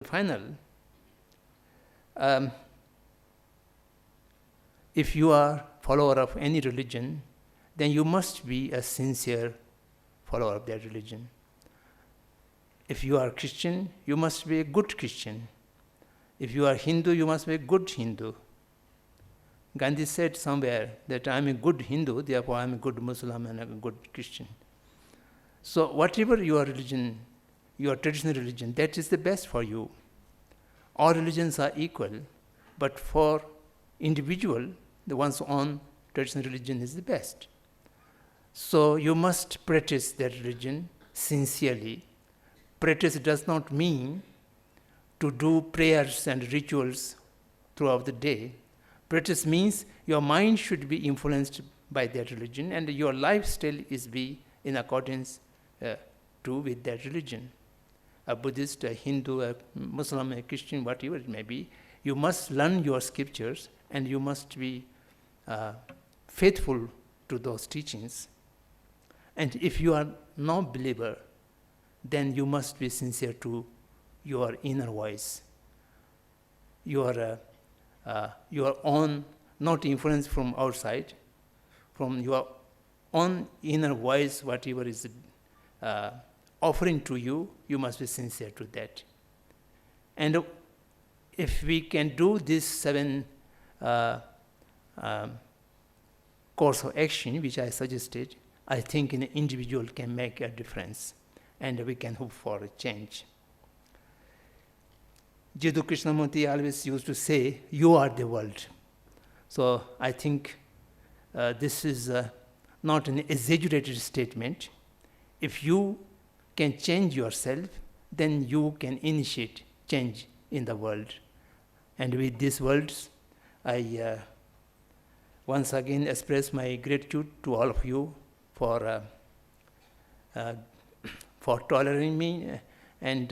final, if you are follower of any religion, then you must be a sincere follower of that religion. If you are Christian, you must be a good Christian. If you are Hindu, you must be a good Hindu. Gandhi said somewhere that I am a good Hindu, therefore I am a good Muslim and a good Christian. So whatever your religion, your traditional religion, that is the best for you. All religions are equal, but for individual, the one's own traditional religion is the best. So you must practice that religion sincerely. Practice does not mean to do prayers and rituals throughout the day. Practice means your mind should be influenced by that religion and your lifestyle is be in accordance with that religion. A Buddhist, a Hindu, a Muslim, a Christian, whatever it may be, you must learn your scriptures and you must be faithful to those teachings. And if you are not believer, then you must be sincere to your inner voice. Your own, not influence from outside, from your own inner voice, whatever is offering to you, you must be sincere to that. And if we can do these 7 course of action, which I suggested, I think an individual can make a difference and we can hope for a change. Jiddu Krishnamurti always used to say, you are the world. So I think this is not an exaggerated statement. If you can change yourself, then you can initiate change in the world. And with these words, I once again express my gratitude to all of you for tolerating me and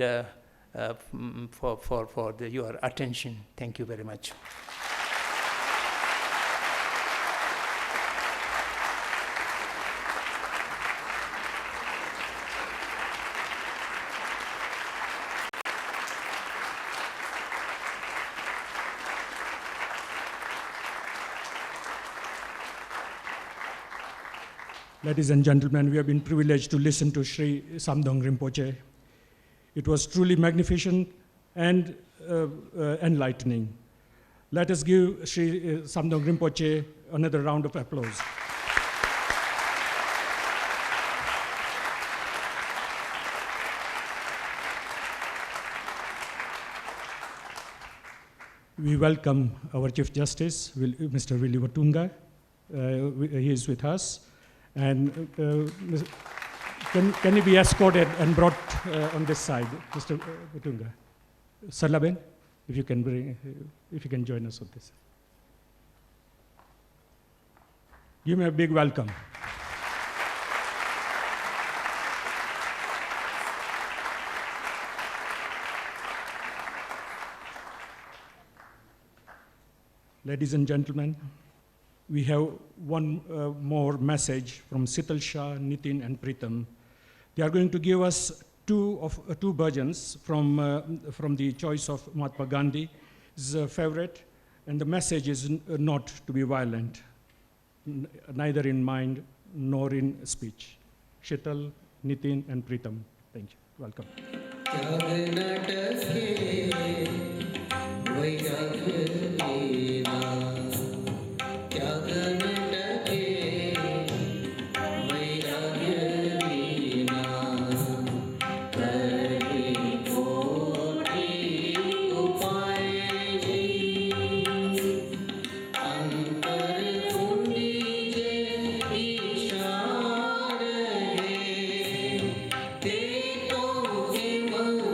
for your attention. Thank you very much. Ladies and gentlemen, we have been privileged to listen to Sri Samdong Rinpoche. It was truly magnificent and enlightening. Let us give Sri Samdong Rinpoche another round of applause. We welcome our Chief Justice, Mr. Willie Watunga. He is with us. And can you be escorted and brought on this side, Mr. Watunga? Sarlaben, if you can join us on this. Give me a big welcome. Ladies and gentlemen, we have one more message from Sital Shah, Nitin, and Pritam. They are going to give us two bhajans from the choice of Mahatma Gandhi, his favorite, and the message is not to be violent, neither in mind nor in speech. Sital, Nitin, and Pritam. Thank you. Welcome. Te to himare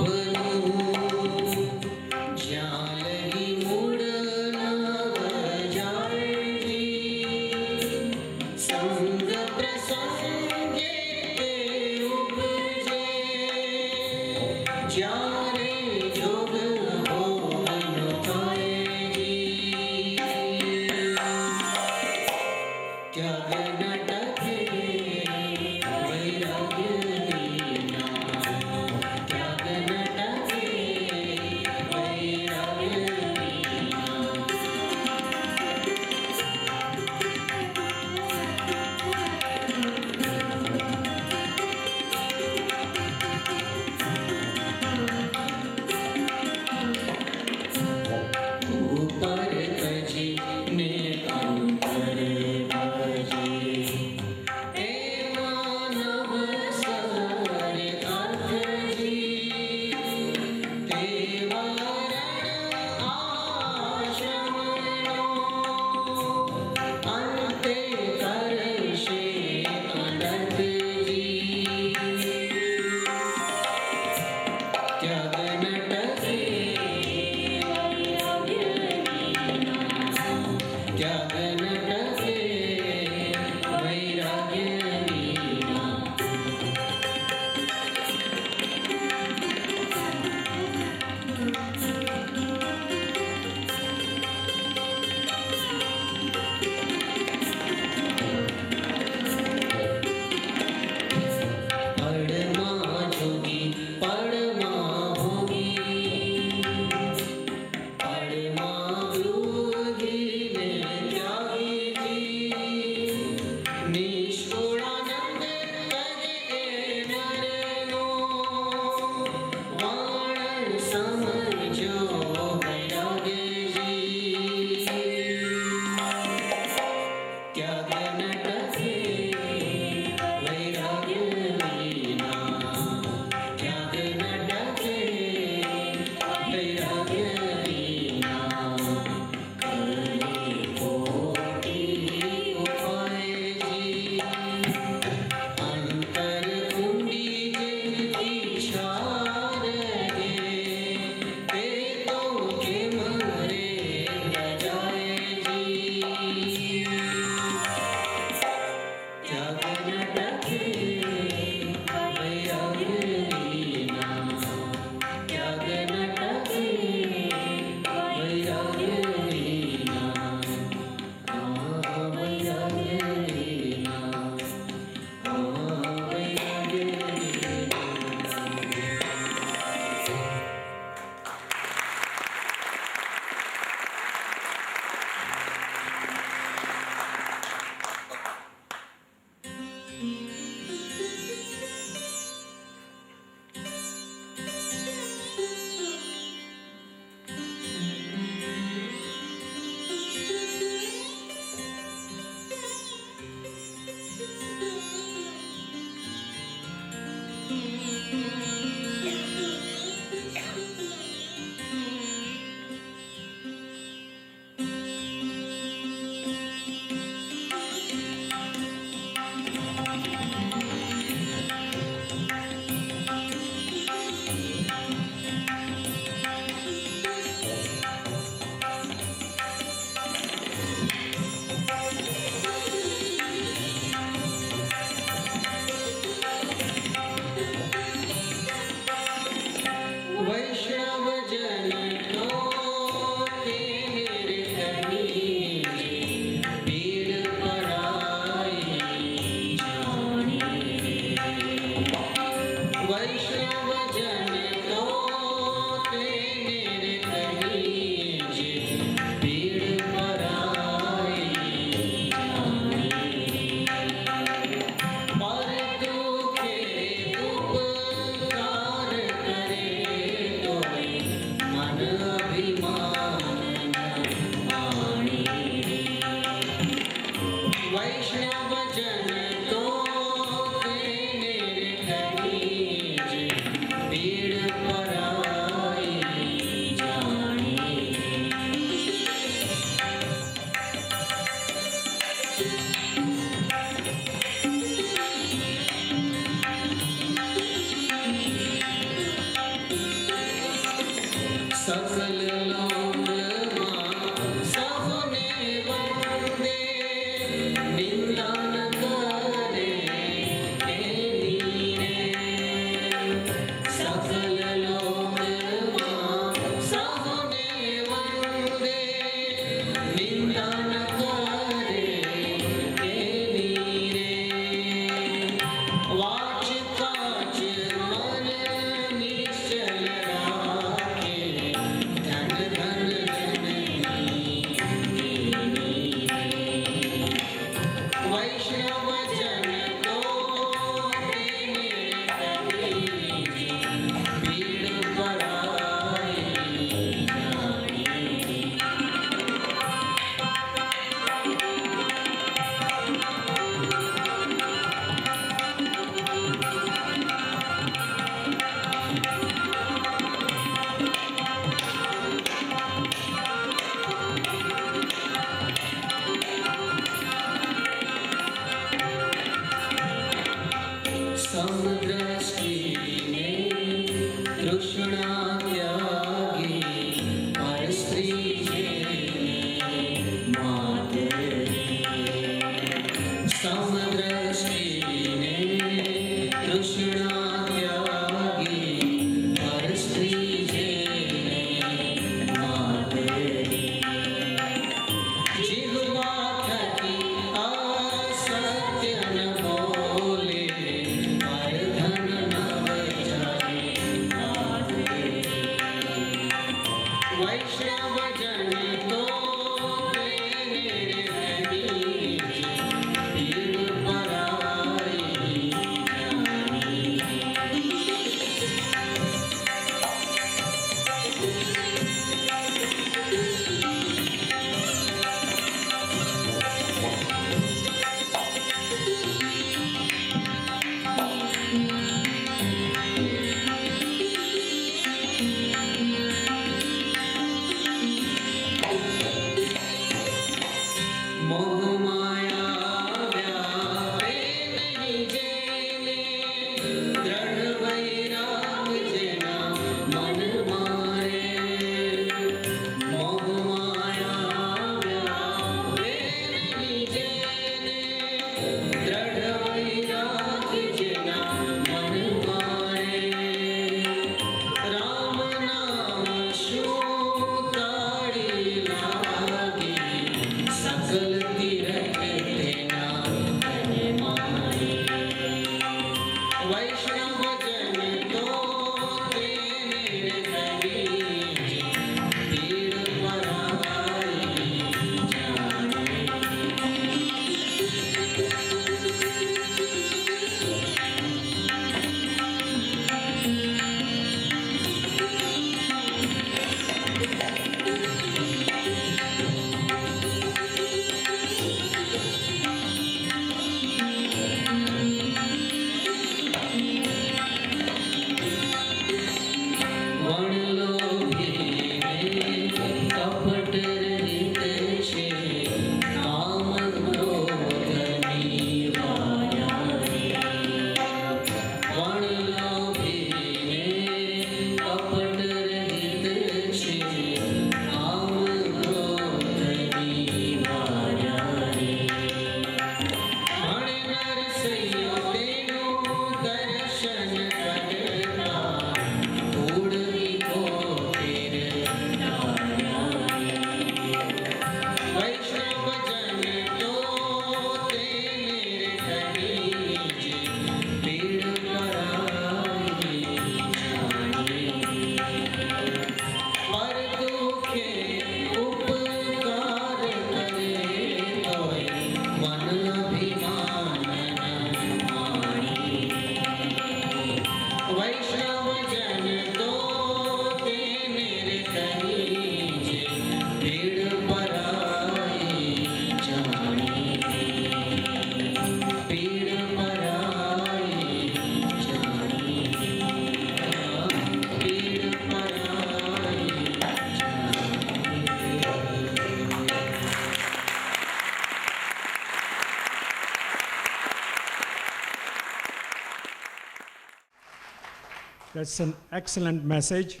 That's an excellent message,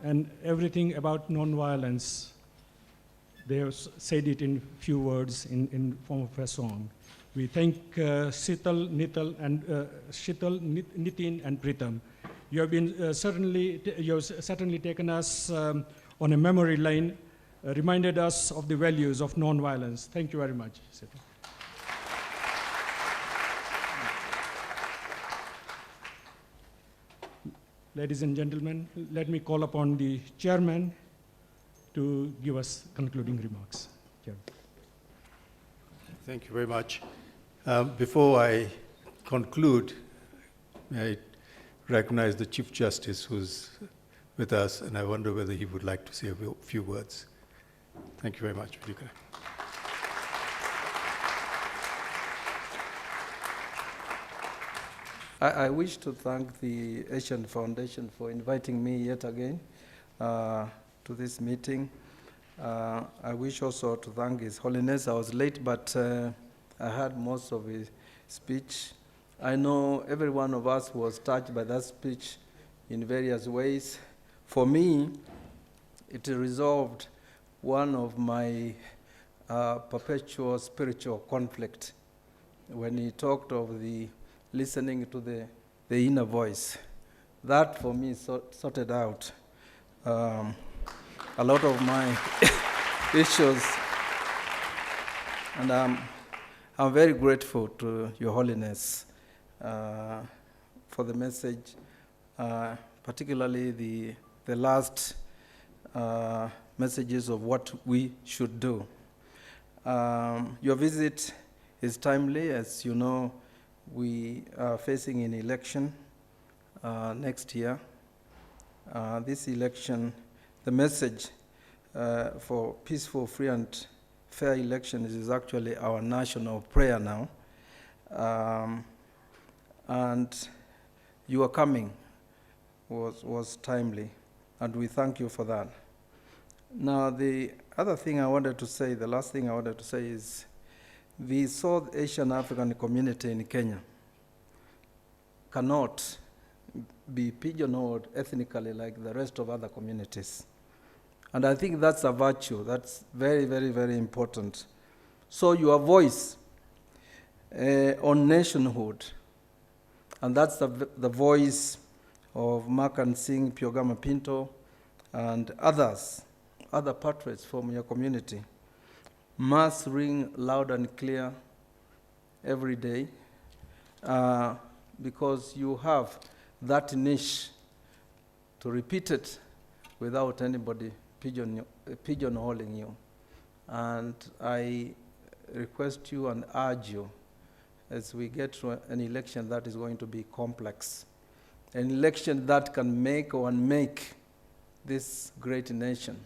and everything about nonviolence. They have said it in few words in form of a song. We thank Sital, Nitin, and Pritam. You have been certainly taken us on a memory lane, reminded us of the values of nonviolence. Thank you very much, Sital. Ladies and gentlemen, let me call upon the chairman to give us concluding remarks. Chairman. Thank you very much. Before I conclude, I recognize the Chief Justice who's with us, and I wonder whether he would like to say a few words. Thank you very much, Vidika. I wish to thank the Asian Foundation for inviting me yet again to this meeting. I wish also to thank His Holiness. I was late, but I heard most of his speech. I know every one of us was touched by that speech in various ways. For me, it resolved one of my perpetual spiritual conflict when he talked of the listening to the inner voice. That, for me, sorted out a lot of my issues. And I'm very grateful to Your Holiness for the message, particularly the last messages of what we should do. Your visit is timely. As you know, we are facing an election next year. This election, the message for peaceful, free, and fair elections is actually our national prayer now. And your coming was timely, and we thank you for that. Now, the other thing I wanted to say, the last thing I wanted to say is the South Asian African community in Kenya cannot be pigeonholed ethnically like the rest of other communities. And I think that's a virtue. That's very, very, very important. So your voice on nationhood, and that's the voice of Makan Singh, Piogama Pinto, and other patriots from your community, must ring loud and clear every day because you have that niche to repeat it without anybody pigeonholing you. And I request you and urge you, as we get to an election that is going to be complex, an election that can make or unmake this great nation,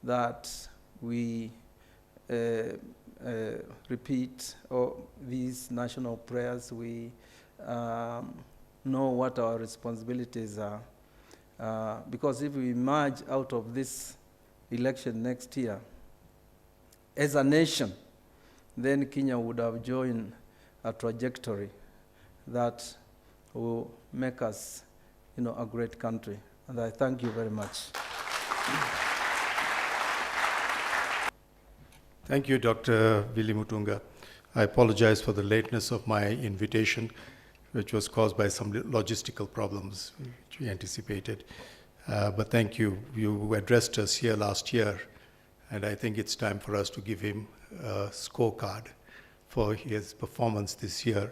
that we repeat these national prayers. We know what our responsibilities are. Because if we emerge out of this election next year as a nation, then Kenya would have joined a trajectory that will make us, a great country. And I thank you very much. Thank you, Dr. Willie Mutunga. I apologize for the lateness of my invitation, which was caused by some logistical problems which we anticipated. But thank you. You addressed us here last year, and I think it's time for us to give him a scorecard for his performance this year.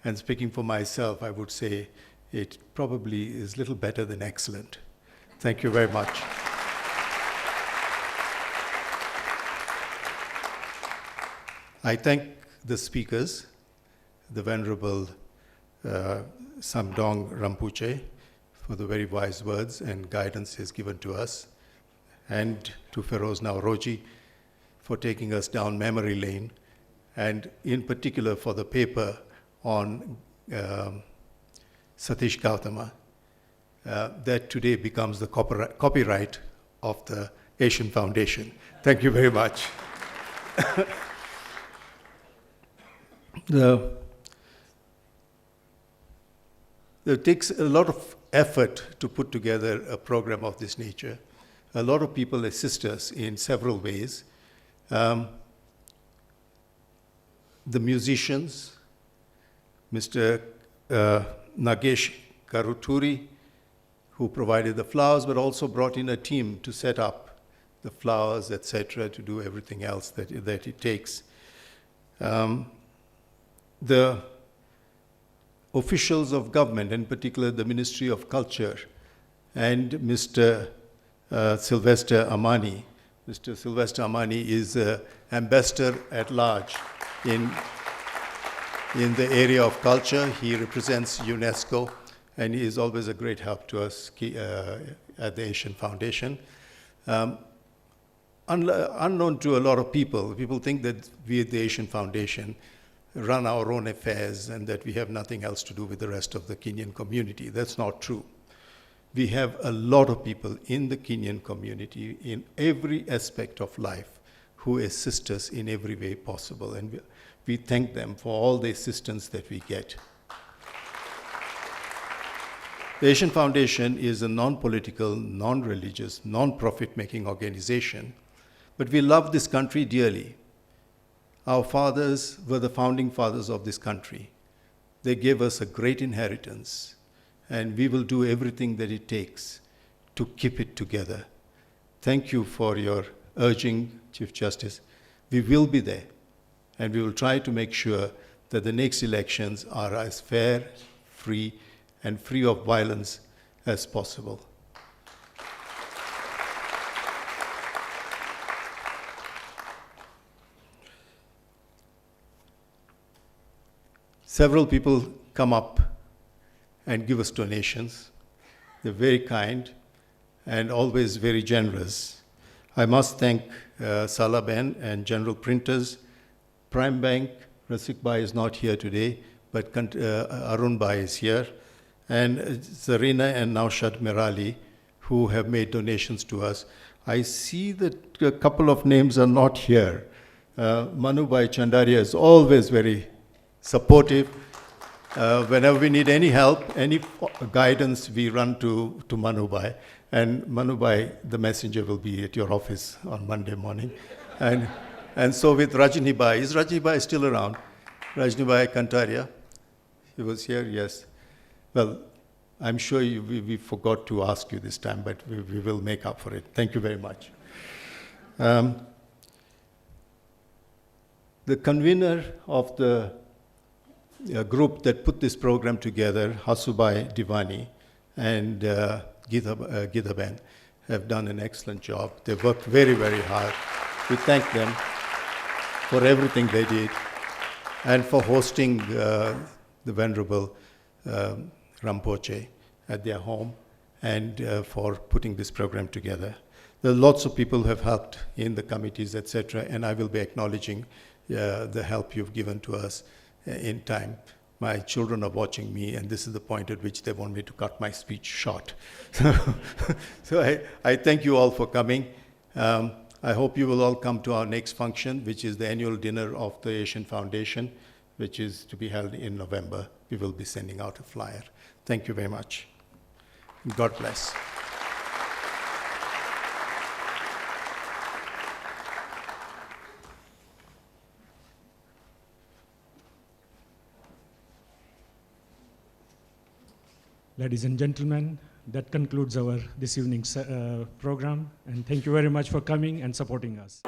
And speaking for myself, I would say it probably is little better than excellent. Thank you very much. I thank the speakers, the Venerable Samdong Rinpoche, for the very wise words and guidance he's given to us, and to Feroz Nowroji for taking us down memory lane, and in particular for the paper on Satish Gautama, that today becomes the copyright of the Asian Foundation. Thank you very much. It takes a lot of effort to put together a program of this nature. A lot of people assist us in several ways. The musicians, Mr. Nagesh Karuturi, who provided the flowers, but also brought in a team to set up the flowers, etc., to do everything else that it takes. The officials of government, in particular the Ministry of Culture, and Mr. Sylvester Amani. Mr. Sylvester Amani is ambassador at large in the area of culture. He represents UNESCO, and he is always a great help to us at the Asian Foundation. Unknown to a lot of people, people think that we at the Asian Foundation run our own affairs and that we have nothing else to do with the rest of the Kenyan community. That's not true. We have a lot of people in the Kenyan community in every aspect of life who assist us in every way possible, and we thank them for all the assistance that we get. The Asian Foundation is a non-political, non-religious, non-profit-making organization, but we love this country dearly. Our fathers were the founding fathers of this country. They gave us a great inheritance, and we will do everything that it takes to keep it together. Thank you for your urging, Chief Justice. We will be there, and we will try to make sure that the next elections are as fair, free, and free of violence as possible. Several people come up and give us donations. They're very kind and always very generous. I must thank Salah Ben and General Printers, Prime Bank. Rasik Bhai is not here today, but Arun Bhai is here, and Zarina and Naushad Merali, who have made donations to us. I see that a couple of names are not here. Manu Bhai Chandaria is always very supportive. Whenever we need any help, any guidance, we run to Manu Bhai. And Manu Bhai, the messenger, will be at your office on Monday morning. And so with Rajni Bhai. Is Rajni Bhai still around? Rajni Bhai Kantaria. He was here, yes. Well, I'm sure we forgot to ask you this time, but we will make up for it. Thank you very much. The convener of the group that put this program together, Hasubai Divani and Gita Ben, have done an excellent job. They worked very, very hard. We thank them for everything they did and for hosting the Venerable Rinpoche at their home and for putting this program together. There are lots of people who have helped in the committees, etc., and I will be acknowledging the help you've given to us in time. My children are watching me, and this is the point at which they want me to cut my speech short. So I thank you all for coming. I hope you will all come to our next function, which is the annual dinner of the Asian Foundation, which is to be held in November. We will be sending out a flyer. Thank you very much. God bless. Ladies and gentlemen, that concludes our this evening's program, and thank you very much for coming and supporting us.